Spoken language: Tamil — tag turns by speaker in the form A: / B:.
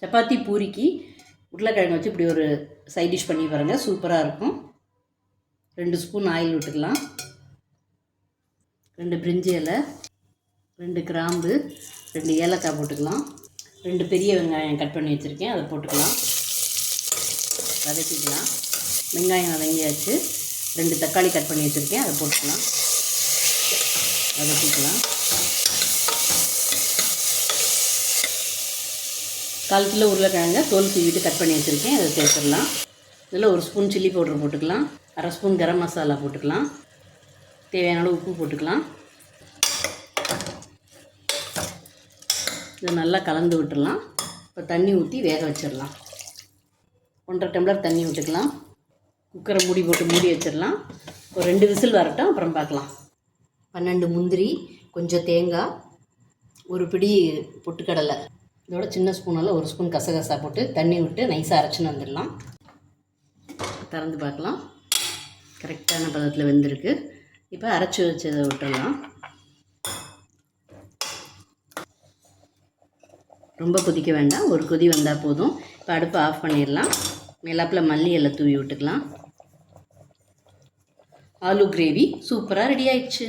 A: சப்பாத்தி பூரிக்கு உருளைக்கிழங்கு வச்சு இப்படி ஒரு சைட் டிஷ் பண்ணி பாருங்கள், சூப்பராக இருக்கும். 2 ஸ்பூன் ஆயில் விட்டுக்கலாம். 2 பிரிஞ்சி இலை, 2 கிராம்பு, 2 ஏலக்காய் போட்டுக்கலாம். 2 பெரிய வெங்காயம் கட் பண்ணி வச்சுருக்கேன், அதை போட்டுக்கலாம். வதக்கிக்கலாம். வெங்காயம் வதங்கியாச்சு. 2 தக்காளி கட் பண்ணி வச்சுருக்கேன், அதை போட்டுக்கலாம். வதக்கிக்கலாம். 1/4 கிலோ உருளைக்கிழங்க தோல் சீவிட்டு கட் பண்ணி வச்சுருக்கேன், அதை சேர்த்துடலாம். இதில் 1 ஸ்பூன் சில்லி பவுடர் போட்டுக்கலாம். 1/2 ஸ்பூன் கரம் மசாலா போட்டுக்கலாம். தேவையான அளவு உப்பு போட்டுக்கலாம். இதை நல்லா கலந்து விட்டுடலாம். இப்போ தண்ணி ஊற்றி வேக வச்சிடலாம். 1.5 டம்ளர் தண்ணி விட்டுக்கலாம். குக்கரை மூடி போட்டு மூடி வச்சிடலாம். ஒரு 2 விசில் வரட்டும், அப்புறம் பார்க்கலாம். 12 முந்திரி, கொஞ்சம் தேங்காய், ஒரு பிடி பொட்டுக்கடலை, இதோட சின்ன ஸ்பூனால் 1 ஸ்பூன் கசகசா போட்டு தண்ணி விட்டு நைஸாக அரைச்சின்னு வந்துடலாம். திறந்து பார்க்கலாம். கரெக்டான பதத்தில் வெந்திருக்கு. இப்போ அரைச்சி வச்சதை விட்டுடலாம். ரொம்ப கொதிக்க வேண்டாம், ஒரு கொதி வந்தால் போதும். இப்போ அடுப்பை ஆஃப் பண்ணிடலாம். மேலாப்பில் மல்லி இலை தூவி விட்டுக்கலாம். ஆலு கிரேவி சூப்பராக ரெடி ஆயிடுச்சு.